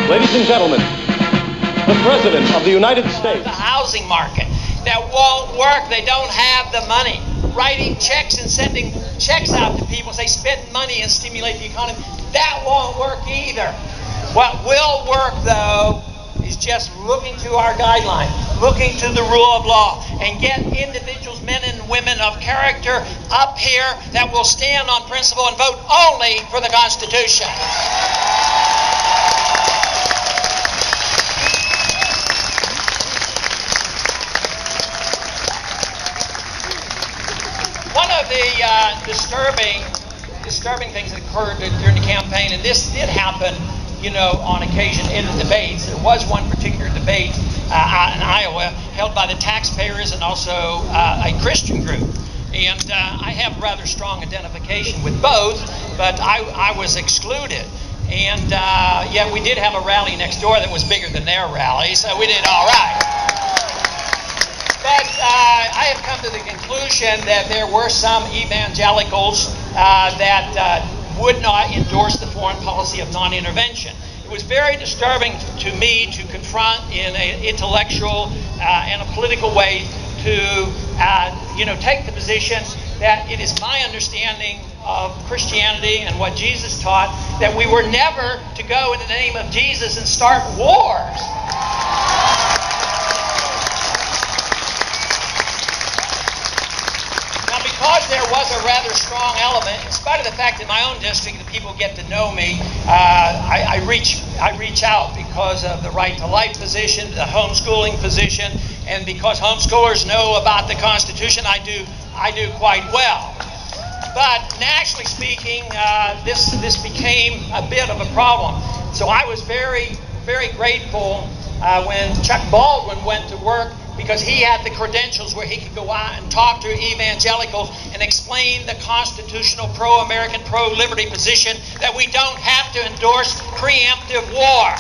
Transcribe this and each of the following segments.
Ladies and gentlemen, the President of the United States. The housing market that won't work. They don't have the money. Writing checks and sending checks out to people, say spend money and stimulate the economy. That won't work either. What will work, though, is just looking to our guideline, looking to the rule of law, and get individuals, men and women of character up here that will stand on principle and vote only for the Constitution. One of the disturbing things that occurred during the campaign, and this did happen, on occasion in the debates. There was one particular debate out in Iowa held by the taxpayers and also a Christian group. And I have rather strong identification with both, but I was excluded. And yet we did have a rally next door that was bigger than their rally, so we did all right. But I have come to the conclusion that there were some evangelicals that would not endorse the foreign policy of non-intervention. It was very disturbing to me to confront in an intellectual and a political way to take the position that it is my understanding of Christianity and what Jesus taught that we were never to go in the name of Jesus and start wars. Because there was a rather strong element, in spite of the fact in my own district that people get to know me, I reach out because of the right to life position, the homeschooling position, and because homeschoolers know about the Constitution, I do quite well. But nationally speaking, this became a bit of a problem. So I was very, very grateful when Chuck Baldwin went to work, because he had the credentials where he could go out and talk to evangelicals and explain the constitutional pro-American, pro-liberty position that we don't have to endorse preemptive war.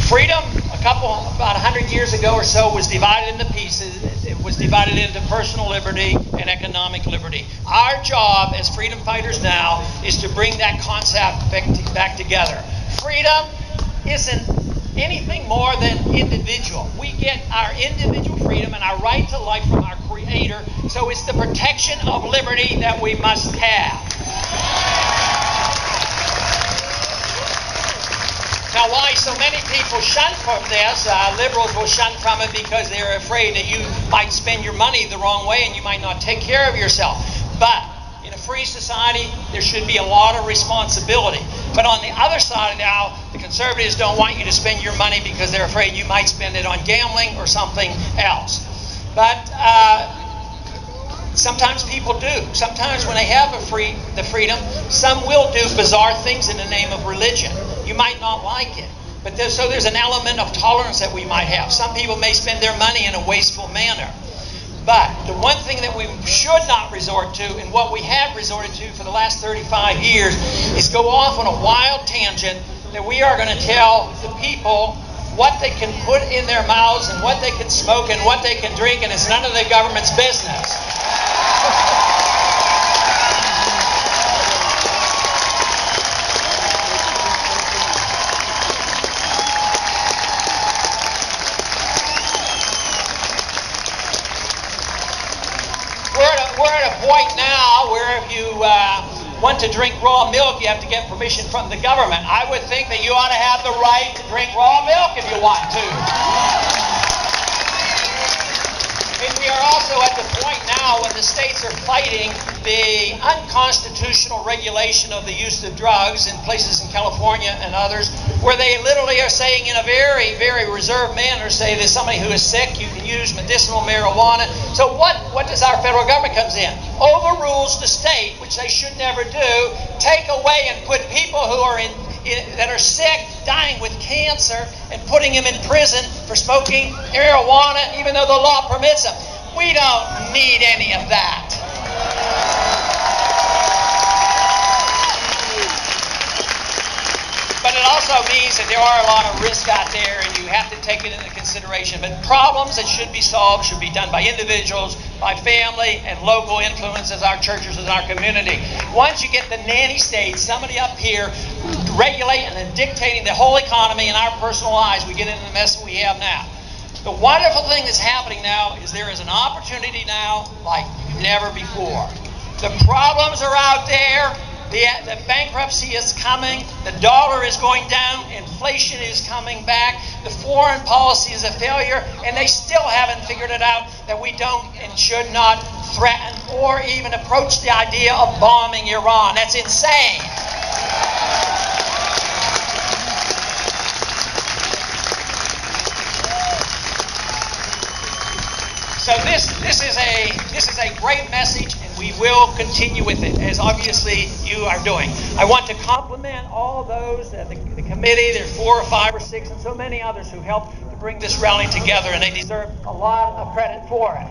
Freedom, about 100 years ago or so, was divided into pieces. It was divided into personal liberty and economic liberty. Our job as freedom fighters now is to bring that concept back together. Freedom isn't anything more than individual. We get our individual freedom and our right to life from our Creator, so it's the protection of liberty that we must have. Now, why so many people shun from this, liberals will shun from it because they're afraid that you might spend your money the wrong way and you might not take care of yourself. But in a free society, there should be a lot of responsibility. But on the other side now, the conservatives don't want you to spend your money because they're afraid you might spend it on gambling or something else. But sometimes people do. Sometimes when they have the freedom, some will do bizarre things in the name of religion. You might not like it. But so there's an element of tolerance that we might have. Some people may spend their money in a wasteful manner. But the one thing that we should not resort to, and what we have resorted to for the last 35 years, is go off on a wild tangent that we are going to tell the people what they can put in their mouths and what they can smoke and what they can drink, and it's none of the government's business. We're at a point now where if you want to drink raw milk, you have to get permission from the government. I would think that you ought to have the right to drink raw milk if you want to. And we are also at the point now when the states are fighting the unconstitutional regulation of the use of drugs in places in California and others, where they literally are saying in a very, very reserved manner, say there's somebody who is sick, you can use medicinal marijuana. So what does our federal government comes in? Overrules the state, which they should never do, take away and put people who are that are sick, dying with cancer, and putting them in prison for smoking marijuana, even though the law permits them. We don't need any of that. But it also means that there are a lot of risks out there, and you have to take it into consideration. But problems that should be solved should be done by individuals, by family, and local influences, our churches and our community. Once you get the nanny state, somebody up here regulating and dictating the whole economy and our personal lives, we get into the mess we have now. The wonderful thing that's happening now is there is an opportunity now like never before. The problems are out there. The bankruptcy is coming. The dollar is going down. Inflation is coming back. The foreign policy is a failure. And they still haven't figured it out that we don't and should not threaten or even approach the idea of bombing Iran. That's insane. So this is a great message, and we will continue with it, as obviously you are doing. I want to compliment all those, the committee. There's 4 or 5 or 6, and so many others who helped to bring this rally together, and they deserve a lot of credit for it.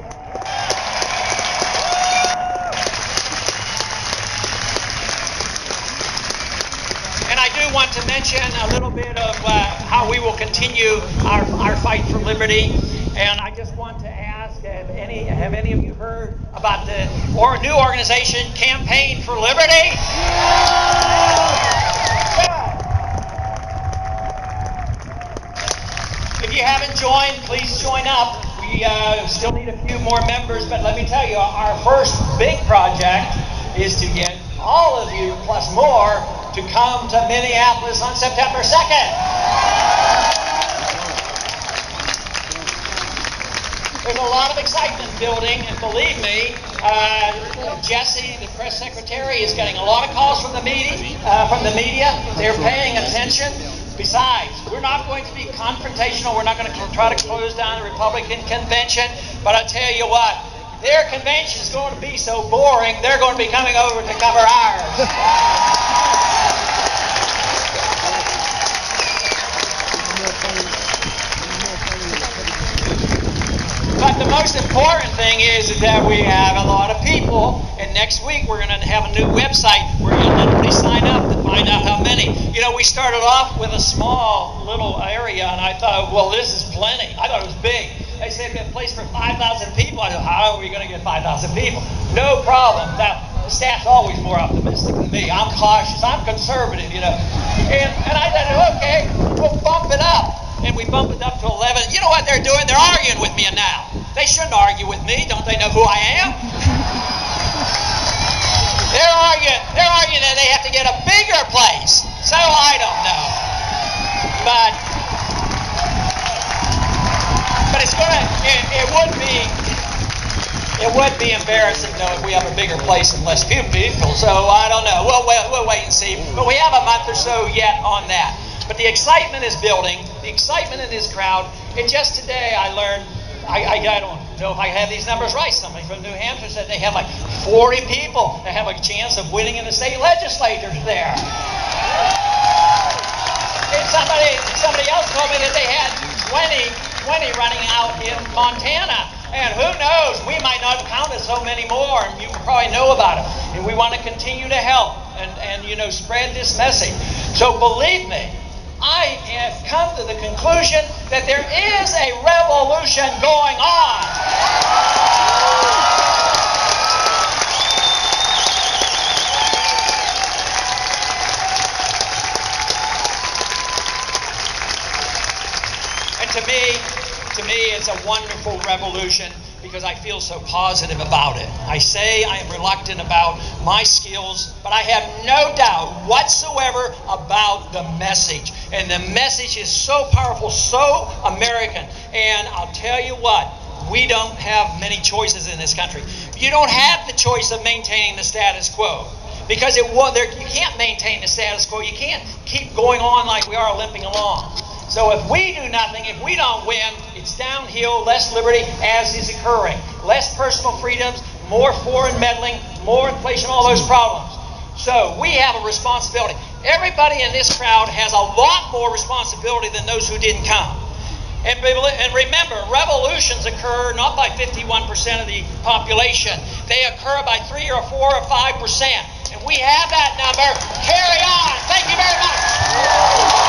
And I do want to mention a little bit of how we will continue our fight for liberty. And I just want to ask, have any of you heard about the new organization, Campaign for Liberty? If you haven't joined, please join up. We still need a few more members, but let me tell you, our first big project is to get all of you, plus more, to come to Minneapolis on September 2nd. There's a lot of excitement building, and believe me, Jesse, the press secretary, is getting a lot of calls from the media. They're paying attention. Besides, we're not going to be confrontational. We're not going to try to close down the Republican convention. But I tell you what, their convention is going to be so boring, they're going to be coming over to cover ours. But the most important thing is that we have a lot of people, and next week we're going to have a new website where you'll literally sign up to find out how many. You know, we started off with a small little area, and I thought, well, this is plenty. I thought it was big. They said a place for 5,000 people. I thought, how are we going to get 5,000 people? No problem. Now, the staff's always more optimistic than me. I'm cautious. I'm conservative, you know. And I thought, okay, we'll bump it up. And we bumped it up to 11. You know what they're doing? They're arguing with me now. They shouldn't argue with me. Don't they know who I am? They're arguing that they have to get a bigger place. So I don't know. But it's gonna. It would be embarrassing though if we have a bigger place and less people. So I don't know. We'll wait and see. But we have a month or so yet on that. But the excitement is building, the excitement in this crowd. And just today I learned, I don't know if I have these numbers right, somebody from New Hampshire said they have like 40 people that have a chance of winning in the state legislatures there. And somebody else told me that they had 20 running out in Montana. And who knows, we might not count as so many more, and you probably know about it. And we want to continue to help and spread this message. So believe me, I have come to the conclusion that there is a revolution going on. And to me, it's a wonderful revolution because I feel so positive about it. I say I am reluctant about my skills, but I have no doubt whatsoever about the message. And the message is so powerful, so American. And I'll tell you what, we don't have many choices in this country. You don't have the choice of maintaining the status quo. Because you can't maintain the status quo. You can't keep going on like we are limping along. So if we do nothing, if we don't win, it's downhill, less liberty as is occurring. Less personal freedoms, more foreign meddling, more inflation, all those problems. So we have a responsibility. Everybody in this crowd has a lot more responsibility than those who didn't come. And remember, revolutions occur not by 51% of the population. They occur by 3 or 4 or 5%. And we have that number. Carry on. Thank you very much.